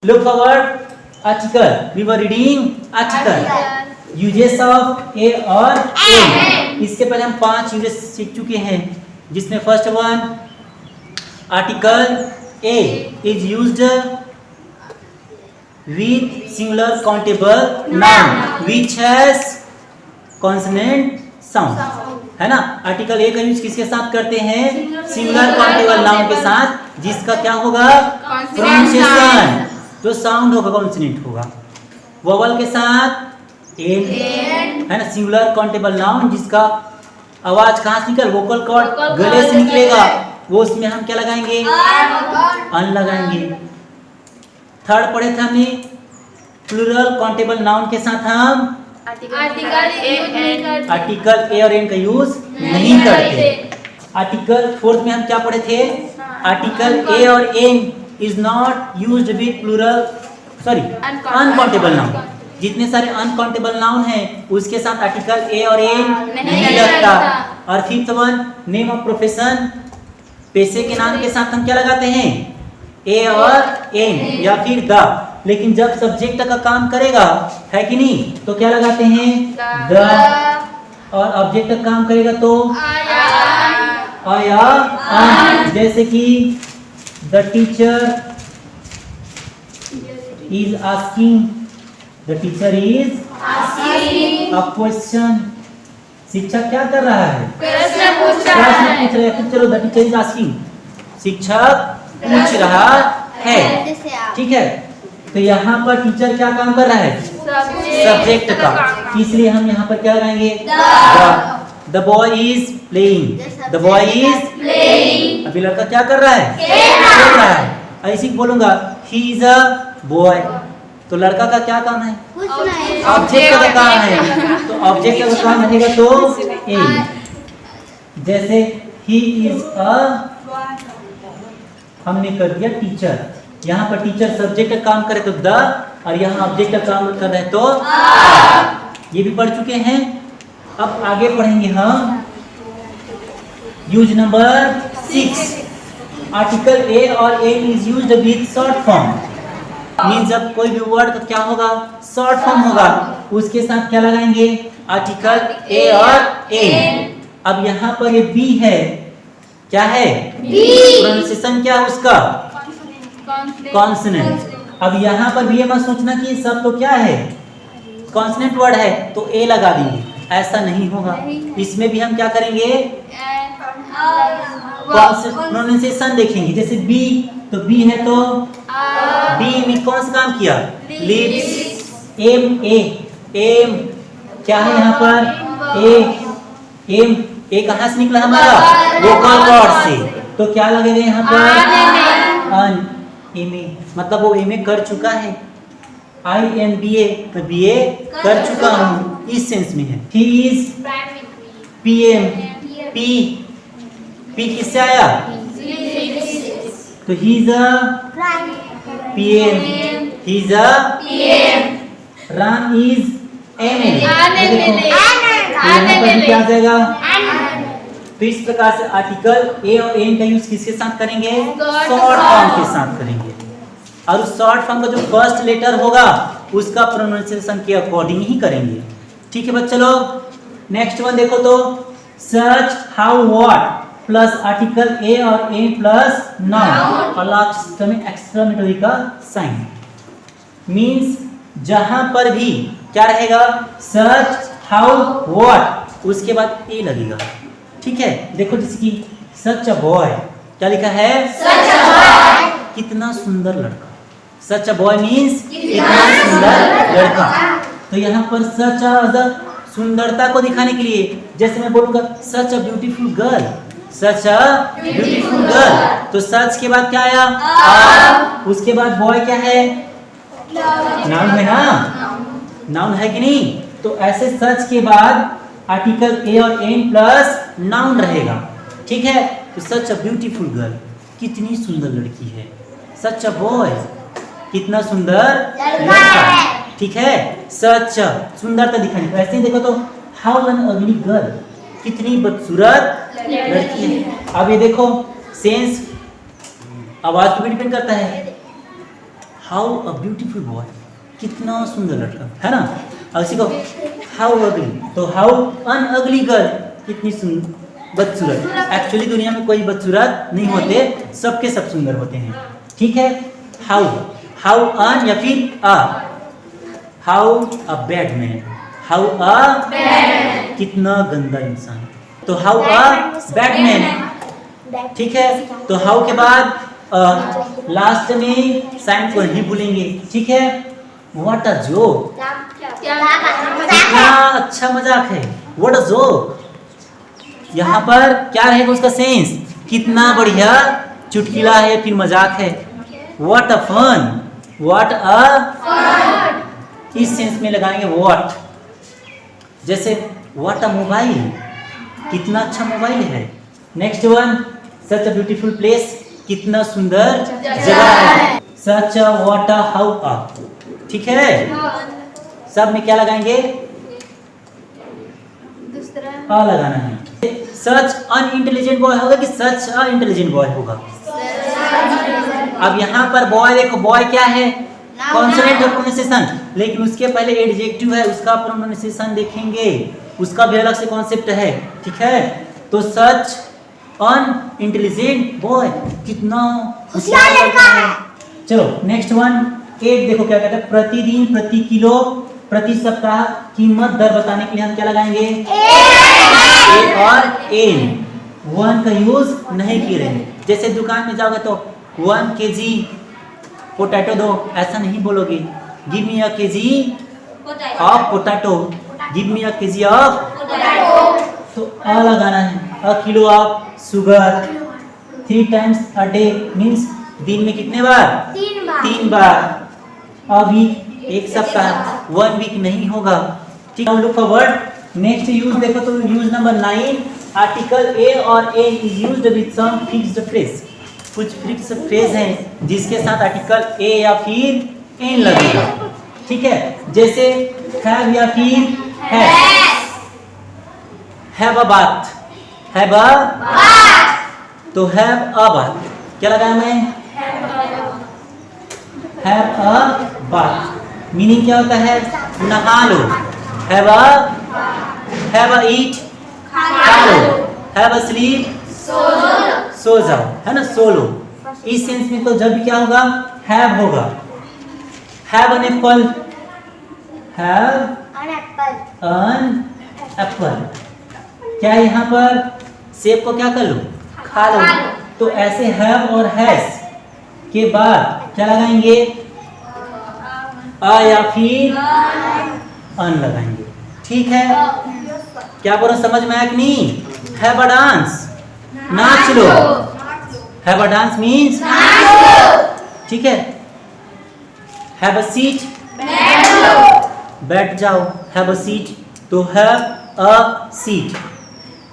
Look forward. Article. We were reading article. Uses of a और an. इसके पहले हम 5 uses सीख चुके हैं, जिसमें first one article a is used with singular countable noun which has consonant sound, है ना। आर्टिकल ए का यूज किसके साथ करते हैं? सिंगुलर काउंटेबल नाउन के साथ, जिसका क्या होगा? प्रोनाउंसिएशन, जो साउंड होगा कॉन्सोनेंट होगा। वोवल के साथ एन, है ना। सिंगुलर काउंटेबल नाउन जिसका आवाज कहाँ से निकल, वोकल कॉर्ड गले से निकलेगा, वो उसमें हम क्या लगाएंगे? अन लगाएंगे। थर्ड पढ़े थे हमने प्लूरल काउंटेबल नाउन के साथ हम आर्टिकल ए और एन का यूज नहीं करते। आर्टिकल फोर्थ में हम क्या पढ़े थे? आर्टिकल ए और an is not used with plural uncountable noun. जितने सारे अनकाउंटेबल नाउन हैं उसके साथ आर्टिकल ए और एन नहीं लगता। और fifth one name of profession, पेशे के नाम के साथ हम क्या लगाते हैं? ए और एन या फिर द। लेकिन जब सब्जेक्ट का काम करेगा, है कि नहीं, तो क्या लगाते हैं? द। और ऑब्जेक्ट का काम करेगा तो आया अन। जैसे कि the teacher is asking, the teacher is a question. शिक्षक क्या कर रहा है? प्रश्न पूछ रहा है। चलो द टीचर इज आस्किंग, शिक्षक पूछ रहा है, ठीक है। तो यहाँ पर टीचर क्या काम कर रहा है? सब्जेक्ट का, इसलिए हम यहाँ पर क्या लगाएंगे? The boy is playing, the boy is playing. अभी लड़का क्या कर रहा है? खेल रहा है। ऐसे बोलूंगा ही इज अ बॉय, तो लड़का का क्या काम है? ऑब्जेक्ट का काम है, तो ऑब्जेक्ट का काम रहेगा तो ए। जैसे ही इज अ, हमने कर दिया टीचर। यहाँ पर टीचर सब्जेक्ट का काम करे तो द, और यहाँ ऑब्जेक्ट का काम कर रहे तो ये भी पढ़ चुके हैं। अब आगे पढ़ेंगे हम यूज नंबर 6। आर्टिकल ए और an is used with short form. Means जब कोई भी वर्ड का क्या होगा? शॉर्ट फॉर्म होगा, उसके साथ क्या लगाएंगे? आर्टिकल ए और एन। अब यहाँ पर ये बी है, क्या है? प्रोनाउंसिएशन क्या है उसका? कॉन्सोनेंट। अब यहाँ पर भी ये मत सोचना कि सब तो क्या है, कॉन्सोनेंट वर्ड है तो ए लगा देंगे, ऐसा नहीं होगा। इसमें भी हम क्या करेंगे? प्रोनाउंसिएशन देखेंगे। जैसे बी, तो बी है तो बी में कौन सा काम किया? लिप्स। एम, ए, एम क्या है यहाँ पर? ए, एम, ए कहाँ से निकला हमारा? वोकल कॉर्ड से, तो क्या लगेगा यहाँ पर? अन। एमए मतलब वो एमए कर चुका है। आई एम बी ए, तो बी ए कर चुका हूँ, इस सेंस में है। He is P M, P, P किससे आया? तो he is a P M, he is a P M. Ram is M A, यहाँ पर क्या आ जाएगा? तो इस प्रकार से आर्टिकल ए और एन का यूज किसके साथ करेंगे? शॉर्ट फॉर्म के साथ करेंगे। और उस शॉर्ट फॉर्म का जो फर्स्ट लेटर होगा उसका प्रोनाउंसिएशन के अकॉर्डिंग ही करेंगे, ठीक है बच्चे लोग। नेक्स्ट वन देखो तो सर्च how what plus article a और एन प्लस नाउन और लास्ट में एक्सक्लेमेटरी का साइन। मींस जहां पर भी क्या रहेगा? सर्च हाउ व्हाट, उसके बाद ए लगेगा, ठीक है। देखो जैसे कि सच अ बॉय, क्या लिखा है? सच अ बॉय, कितना सुंदर लड़का। सच अ बॉय मींस कितना सुंदर लड़का। तो यहाँ पर सच अ सुंदरता को दिखाने के लिए, जैसे मैं बोलूंगा such a beautiful girl, such a beautiful girl, तो सच के बाद क्या आया? उसके बाद बॉय क्या है? नाउन है ना, नाउन है कि नहीं? तो ऐसे सच के बाद आर्टिकल ए और एन प्लस नाउन रहेगा, ठीक है। तो सच अ ब्यूटीफुल गर्ल, कितनी सुंदर लड़की है। सच अ बॉय, कितना सुंदर लड़का, ठीक है। सच सुंदरता दिखाने, ऐसे ही देखो तो हाउ एन अगली गर्ल, कितनी बदसूरत लड़की है। अब ये देखो सेंस आवाज पे भी डिपेंड करता है। हाउ अ ब्यूटीफुल बॉय, कितना सुंदर लड़का है ना। अब इसी को हाउ अगली, तो हाउ अन अगली गर्ल, कितनी सुंदर बदसूरत। एक्चुअली दुनिया में कोई बदसूरत नहीं होते, सबके सब सुंदर होते हैं, ठीक है। हाउ, हाउ अन या फिर a, how a bad man, how a कितना गंदा इंसान, तो हाउ अ बैड मैन, ठीक है। तो हाउ के बाद लास्ट में साइन को नहीं भूलेंगे, ठीक है। व्हाट अ जोक, कितना अच्छा मजाक है, व्हाट अ जोक। यहाँ पर क्या रहेगा उसका सेंस, कितना बढ़िया चुटकुला है फिर मजाक है। What a fun, what a, इस सेंस में लगाएंगे व्हाट। जैसे व्हाट अ मोबाइल, कितना अच्छा मोबाइल है। Next one, such a beautiful place, कितना सुंदर जगह है। सच अ, व्हाट अ, हाउ अ, ठीक है। सब में क्या लगाएंगे, अ लगाना है। सच अनइंटेलिजेंट बॉय होगा कि सच अ इंटेलिजेंट बॉय होगा। अब यहाँ पर बॉय देखो, बॉय क्या है, कॉन्सोनेंट प्रोनाउंसिएशन, लेकिन उसके पहले एडजेक्टिव है, उसका प्रोनाउंसिएशन देखेंगे, उसका भी अलग से कॉन्सेप्ट है, ठीक है। तो सच अनइंटेलिजेंट बॉय, कितना होशियार लड़का है। चलो नेक्स्ट वन, 8 देखो क्या कहता है, प्रतिदिन, प्रति किलो, प्रति सप्ताह, कीमत दर बताने के लिए हम क्या लगाएंगे, ए और एन। 1 का यूज नहीं किए रहेंगे। जैसे दुकान में जाओगे तो 1 kg पोटैटो दो, ऐसा नहीं बोलोगे। Give me a KG of potato, give me a KG of potato, तो अ लगाना है। अ kilo of sugar, 3 times a day means दिन में कितने बार, 3 बार। अ वीक, एक सप्ताह, 1 वीक नहीं होगा, ठीक है। लुक फॉरवर्ड, नेक्स्ट यूज देखो तो यूज नंबर 9, आर्टिकल ए और an is used with some fixed phrase. कुछ फिक्स फ्रेज हैं जिसके साथ आर्टिकल ए या फिर एन लगेगा, ठीक है। जैसे हैव या फिर हैव अ बात, हैव अ, तो हैव अ बात क्या लगाया मैं, हैव अ बात, मीनिंग क्या होता है, नहा लो। हैव अ ईट, खा लो। हैव अ स्लीप, सो जाओ, है ना, सो लो। इस सेंस में तो जब भी क्या होगा, हैव होगा। Have an apple, have an apple, क्या यहाँ पर सेब को क्या कर लो, खा लो। तो ऐसे हैव और हैज के बाद क्या लगाएंगे, अ या फिर अन लगाएंगे, ठीक है। क्या बोलो, समझ में आया कि नहीं। हैव अ डांस, नाच लो। हैव अ डांस मीन्स, ठीक है। हैव अ सीट, बैठ जाओ। हैव अ सीट, तो हैव अ सीट,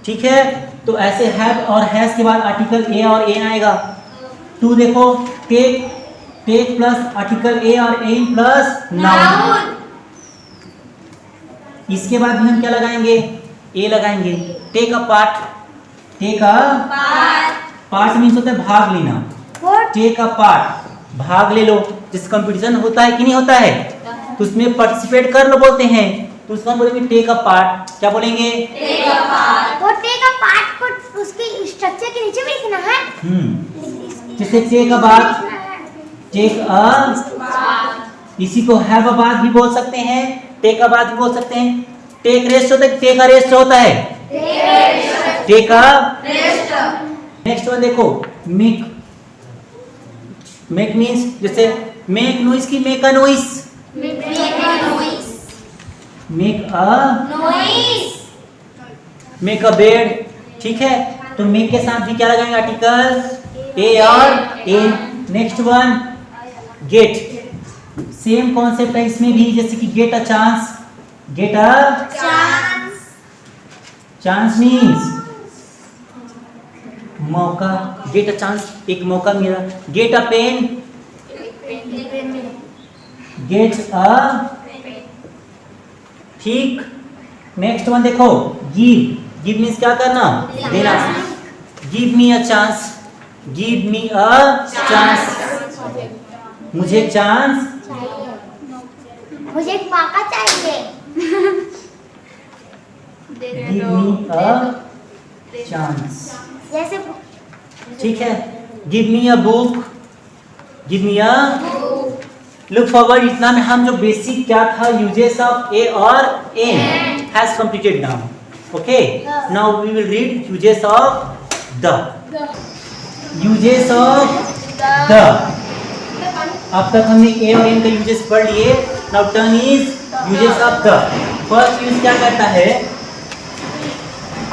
ठीक है। तो ऐसे हैव और हैज के बाद आर्टिकल ए और एन आएगा। 2 देखो, take, take plus article a और एन प्लस नाउन। इसके बाद भी हम क्या लगाएंगे, ए लगाएंगे। Take a part, take a part means होता है भाग लेना। टेक अ पार्ट, भाग ले लो। जिस कंपटीशन होता है कि नहीं होता है, तो उसमें पार्टिसिपेट कर लो बोलते हैं, तो उसका बोलेंगे टेक अ पार्ट। क्या बोलेंगे, टेक अ पार्ट। वो टेक अ पार्ट को उसके स्ट्रक्चर के नीचे भी लिखना है। जैसे take a bath, take a, इसी को हैव अ बाथ भी बोल सकते हैं, टेक अ बाथ भी बोल सकते हैं। टेक रेस्ट होता है, टेक अ रेस्ट होता है, take a rest. Next one देखो, मेक, मेक मीन्स जैसे मेक नॉइस की make a noise, make a make a bed, ठीक है। तो मेक के साथ भी क्या लगाएंगे, आर्टिकल ए और a. Next one, get, same concept है इसमें भी, जैसे कि get a chance, get a chance means मौका, गेट अ चांस, एक मौका मिला। Get a pen, get a, ठीक। नेक्स्ट वन देखो, गिव, गिव मीन्स क्या करना, देना। Give me a chance, give me a chance. मुझे चांस चाहिए। मुझे एक मौका चाहिए। Give me a chance. जैसे ठीक है, give me a book, give me a look forward. इतना में हम जो बेसिक क्या था यूजेस ऑफ ए और an has completed now. Okay, now we will read uses of the. Uses of the. अब तक हमने ए और एन का यूजेस पढ़ लिए। Now turn is uses of the. First use क्या करता है?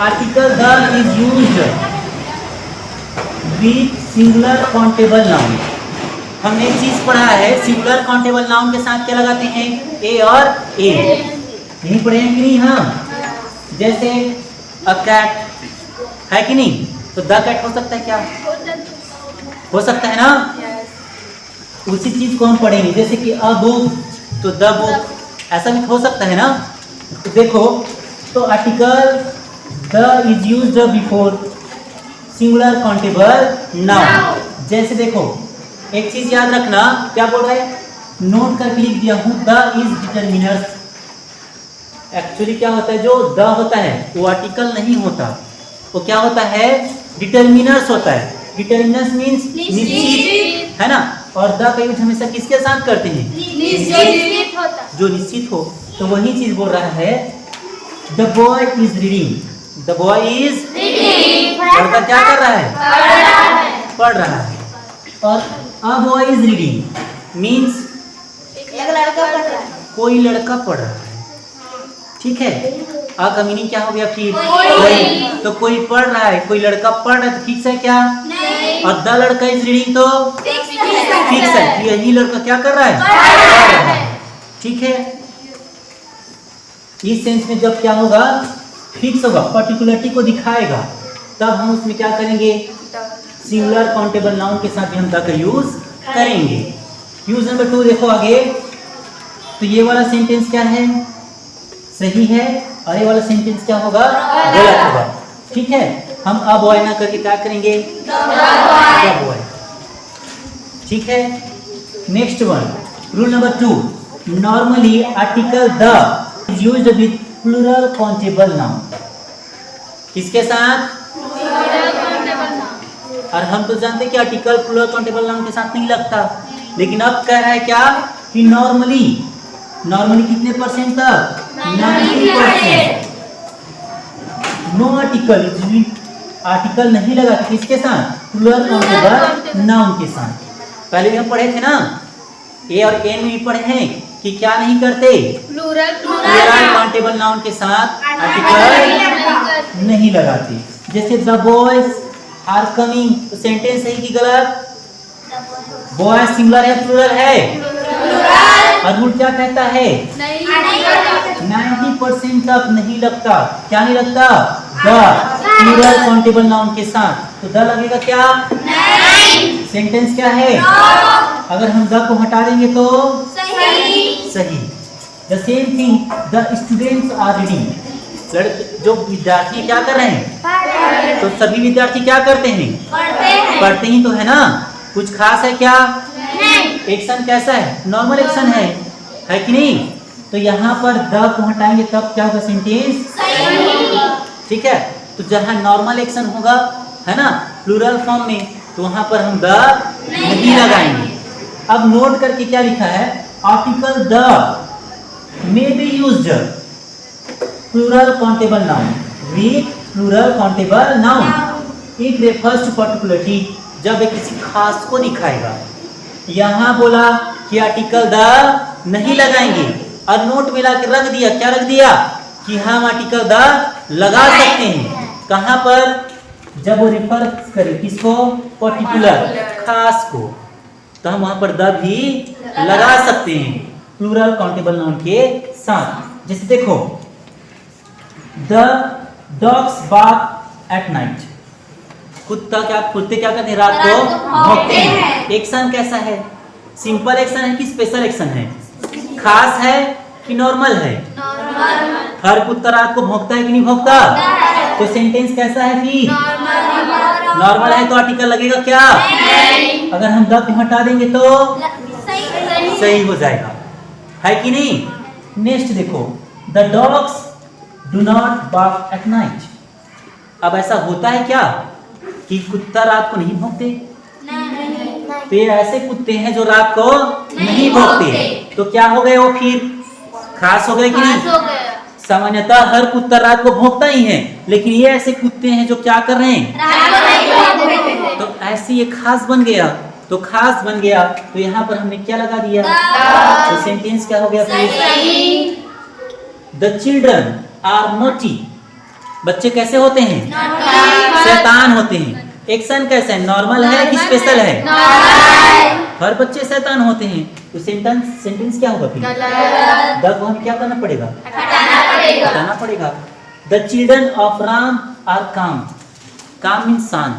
Article the is used with singular countable noun. हमने एक चीज पढ़ा है, सिंगुलर काउंटेबल नाउन के साथ क्या लगाते हैं? ए और ए। यही पढ़े हैं कि नहीं हम? जैसे अ कैट है कि नहीं, तो द कैट हो सकता है क्या? हो सकता है ना? उसी चीज को हम पढ़ेंगे, जैसे कि अ बुक, तो द बुक, ऐसा भी हो सकता है ना? तो देखो, तो article the is used before singular countable noun. जैसे देखो, एक चीज याद रखना, क्या बोल रहा है? नोट करके लिख दिया हूं, द इज डिटरमिनर्स। एक्चुअली क्या होता है, जो द होता है वो आर्टिकल नहीं होता, वो क्या होता है? डिटरमिनर्स होता है। डिटरमिनर्स मींस निश्चित, है ना? और द का यूज हमेशा किसके साथ करते हैं? निश्चित होता। जो निश्चित हो, तो वही चीज बोल रहा है। The boy is reading. The boy is reading. लड़का क्या कर रहा है? पढ़ रहा है। और a boy is reading means एक लड़का पढ़ रहा है। कोई लड़का पढ़ रहा है। ठीक है, अ का मीनिंग क्या हो गया फिर? कोई। तो कोई पढ़ रहा है, कोई लड़का पढ़ रहा है, तो फिक्स है क्या? नहीं। और द लड़का इज रीडिंग तो फिक्स है, यही लड़का क्या कर रहा है? पढ़ रहा है। ठीक है, इस सेंस में जब क्या होगा? फिक्स होगा, पर्टिकुलरिटी को दिखाएगा, तब हम उसमें क्या करेंगे? सिंगुलर काउंटेबल नाउन के साथ भी हम द का यूज करेंगे। यूज नंबर 2 देखो आगे। तो ये वाला सेंटेंस क्या है? सही है, और ये वाला सेंटेंस क्या होगा? गलत होगा। ठीक है, हम अ बॉय ना करके क्या करेंगे? The boy. ठीक है, next one, rule number 2। Normally article the is used with plural countable noun. किसके साथ? और हम तो जानते हैं कि आर्टिकल प्लूरल काउंटेबल नाउन के साथ नहीं लगता, लेकिन अब कह रहा है क्या? कि नॉर्मली कितने परसेंट तक? 90%। नो आर्टिकल, आर्टिकल नहीं लगा किसके साथ? प्लूरल काउंटेबल नाउन के साथ। पहले भी हम पढ़े थे ना, ए और एन में भी पढ़े हैं कि क्या नहीं करते? प्लूरल काउंटेबल नाउन के साथ आर्टिकल नहीं लगाते। जैसे द बॉयज आर कमिंग, तो सेंटेंस सही कि गलत? बॉयज सिंगुलर है प्लूरल है? और रूल क्या कहता है? 90% तक नहीं लगता। क्या नहीं लगता? द प्लूरल काउंटेबल नाउन के साथ। तो द लगेगा क्या? नहीं। सेंटेंस क्या है? अगर हम द को हटा देंगे तो सही। The same thing, the students are reading. जो विद्यार्थी क्या कर रहे हैं? तो सभी विद्यार्थी क्या करते हैं? पढ़ते ही तो है ना। कुछ खास है क्या? एक्शन कैसा है? नॉर्मल एक्शन है कि नहीं? तो यहाँ पर द को हटाएंगे तब क्या होगा? सेंटेंस ठीक है। तो जहाँ नॉर्मल एक्शन होगा, है ना, प्लूरल फॉर्म में, तो वहां पर हम द नहीं लगाएंगे। अब नोट करके क्या लिखा है? Article the may be used plural countable noun with plural countable noun. It refers to particularity, जब ये किसी खास को दिखाएगा। यहाँ बोला कि आर्टिकल द नहीं लगाएंगे, और नोट में ला के रख दिया। क्या रख दिया? कि हम आर्टिकल द लगा सकते हैं। कहाँ पर? जब वो रेफर करे किसको? पर्टिकुलर, खास को, तो हम वहां पर द भी लगा सकते हैं प्लूरल काउंटेबल नाउन के साथ। जैसे देखो, the dogs bark at night. कुत्ते क्या करते हैं? रात को भौंकते हैं। एक्शन कैसा है? सिंपल एक्शन है कि स्पेशल एक्शन है? खास है कि नॉर्मल है? हर कुत्ता रात को भौंकता है कि नहीं भौंकता? तो सेंटेंस कैसा है फिर? नॉर्मल है। तो आर्टिकल लगेगा क्या? अगर हम द को हटा देंगे तो सही हो जाएगा, है कि नहीं। नेक्स्ट देखो, the dogs do not bark at night. अब ऐसा होता है क्या कि कुत्ता रात को नहीं भौंकते? तो ये ऐसे कुत्ते हैं जो रात को नहीं भौंकते, तो क्या हो गए वो फिर? खास हो गए कि नहीं? सामान्यतः हर कुत्ता रात को भौंकता ही है, लेकिन ये ऐसे कुत्ते हैं जो क्या कर रहे हैं, तो ऐसे ये खास बन गया। तो खास बन गया तो यहाँ पर हमने क्या लगा दिया, तो सेंटेंस क्या हो गया फिर? The children are naughty. बच्चे कैसे होते हैं? शैतान होते हैं। एक्शन कैसा है, नॉर्मल है कि स्पेशल है? हर बच्चे शैतान होते हैं। तो सेंटेंस क्या होगा फिर? द को हमें क्या करना पड़ेगा? हटाना पड़ेगा। The children of Ram are calm. Calm means शांत।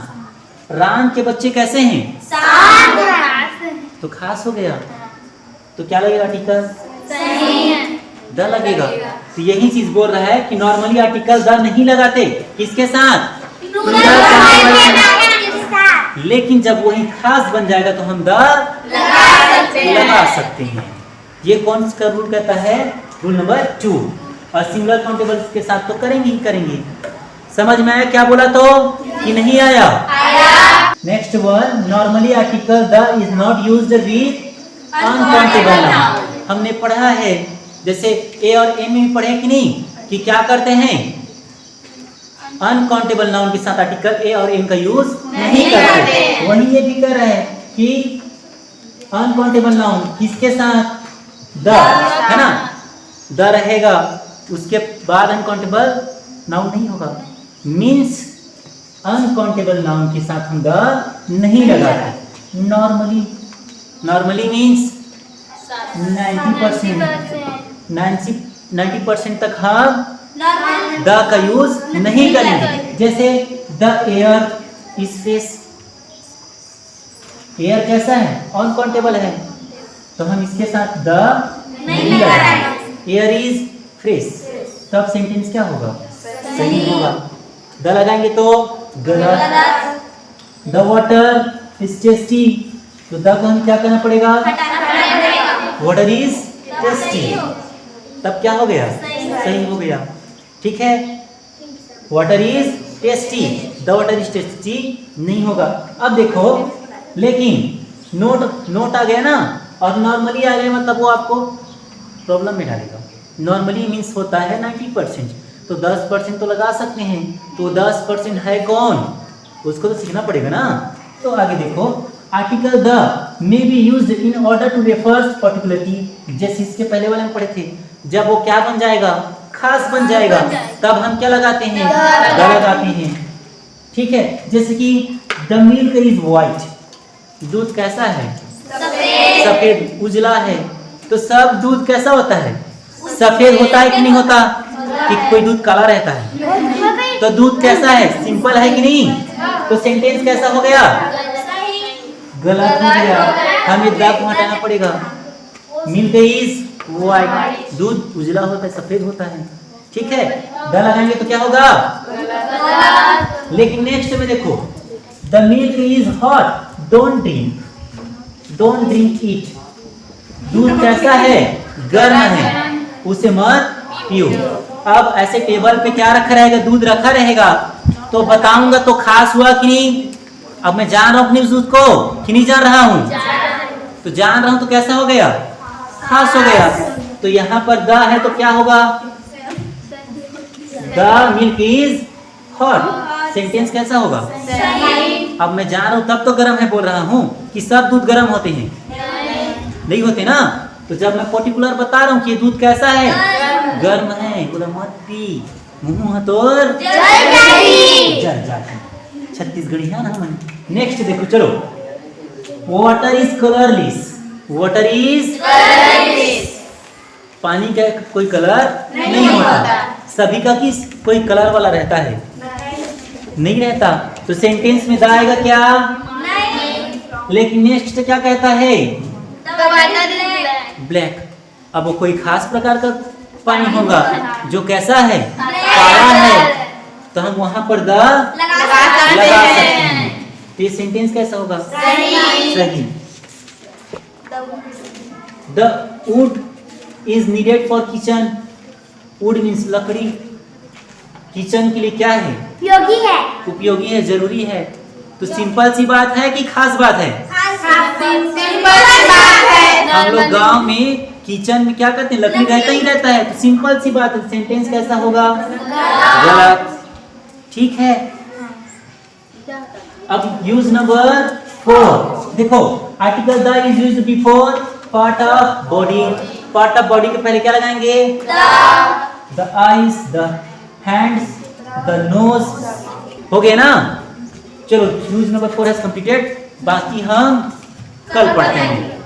राम के बच्चे कैसे हैं? तो खास हो गया, तो क्या लगेगा आर्टिकल? द लगेगा। तो यही चीज बोल रहा है कि नॉर्मली आर्टिकल द नहीं लगाते, किसके साथ? लेकिन जब वही खास बन जाएगा तो हम द लगा सकते हैं। ये कौन सा रूल कहता है? Rule number 2। और सिंगुलर काउंटेबल के साथ तो करेंगे ही करेंगे। समझ में आया क्या बोला तो कि नहीं आया? Next one, normally article the is not used with uncountable noun. हमने पढ़ा है, जैसे ए और ए में पढ़े कि नहीं, कि क्या करते हैं? अनकाउंटेबल नाउन के साथ आर्टिकल ए और एम का यूज नहीं करते। वही ये भी कर रहे हैं कि अनकाउंटेबल नाउन किसके साथ? द, है ना? द रहेगा, उसके बाद अनकाउंटेबल नाउन नहीं होगा। मीन्स अनकाउंटेबल नाउन के साथ हम द नहीं लगाते। नॉर्मली मीन्स 90% तक हम द का यूज नहीं करेंगे। जैसे the air is fresh. Air कैसा है? अनकाउंटेबल है, तो हम इसके साथ द नहीं लगाएंगे। एयर इज फ्रेश, तब सेंटेंस क्या होगा? सही होगा। द लगाएंगे तो गलत। द वाटर इज टेस्टी, तो द को हम क्या करना पड़ेगा? वाटर इज टेस्टी, तब क्या हो गया? सही हो गया। ठीक है, water is tasty, the water is tasty नहीं होगा। अब देखो, लेकिन नोट आ गया ना, और नॉर्मली आ गया, मतलब वो आपको प्रॉब्लम में डालेगा। नॉर्मली मीन्स होता है 90%, तो 10% तो लगा सकते हैं। तो 10% है कौन? उसको तो सीखना पड़ेगा ना। तो आगे देखो, article the may be used in order to refer particularity. जैसे इसके पहले वाले में पढ़े थे, जब वो क्या बन जाएगा? खास बन जाएगा, तब हम क्या लगाते हैं? द लगाते हैं। ठीक है, जैसे कि द मिल्क इज व्हाइट। दूध कैसा है? सफेद, उजला है। तो सब दूध कैसा होता है? सफेद होता है कि नहीं होता? कि कोई दूध काला रहता है? तो दूध कैसा है? सिंपल है कि नहीं? तो सेंटेंस कैसा हो गया? गलत हो गया, हमें द को हटाना पड़ेगा। मिल्क इज व्हाइट, दूध उजला होता है, सफेद होता है। ठीक है, द लगाएंगे तो क्या होगा? लेकिन नेक्स्ट में देखो, the milk is hot, don't drink it. दूध कैसा है? गर्म है, उसे मत पियो। अब ऐसे टेबल पे क्या रखा रहेगा? दूध रखा रहेगा, तो बताऊंगा तो खास हुआ कि नहीं? अब मैं जान रहा हूं अपने दूध को कि नहीं जान रहा हूं? तो जान रहा हूं, तो कैसा हो गया? खास हो गया। तो यहाँ पर द है तो क्या होगा? The milk is hot, sentence कैसा होगा? अब मैं जान रहा हूं तब तो गर्म है बोल रहा हूं कि सब दूध गर्म होते हैं? नहीं होते ना। तो जब मैं पर्टिकुलर बता रहा हूं कि ये दूध कैसा है? गर्म है, बोला मत पी, मुंह तोड़ जल जाती। छत्तीसगढ़ी है ना मन। नेक्स्ट देखो, चलो, water is colourless. Water is पानी का कोई कलर नहीं होता। सभी का किस कोई कलर वाला रहता है? नहीं रहता। तो सेंटेंस में आएगा क्या? लेकिन नेक्स्ट क्या कहता है? ब्लैक। अब वो कोई खास प्रकार का पानी होगा जो कैसा है? काला है, तो हम वहां पर द लगा सकते हैं। तो ये सेंटेंस कैसा होगा? सही। The wood is needed for kitchen. Would means लकड़ी। किचन के लिए क्या है? उपयोगी है। उपयोगी है, जरूरी है। तो सिंपल सी बात है कि खास बात है? सिंपल सी बात है। हम लोग गांव में किचन में क्या करते हैं? लकड़ी रहता ही रहता है। तो सिंपल सी बात है। सेंटेंस कैसा होगा? गलत। ठीक है। अब यूज नंबर 4 देखो, article the is used before part of body. Part of body के पहले क्या लगाएंगे? The eyes, the hands, the nose. हो गया ना? चलो यूज नंबर 4 हैज कंप्लीटेड। बाकी हम कल पढ़ते हैं।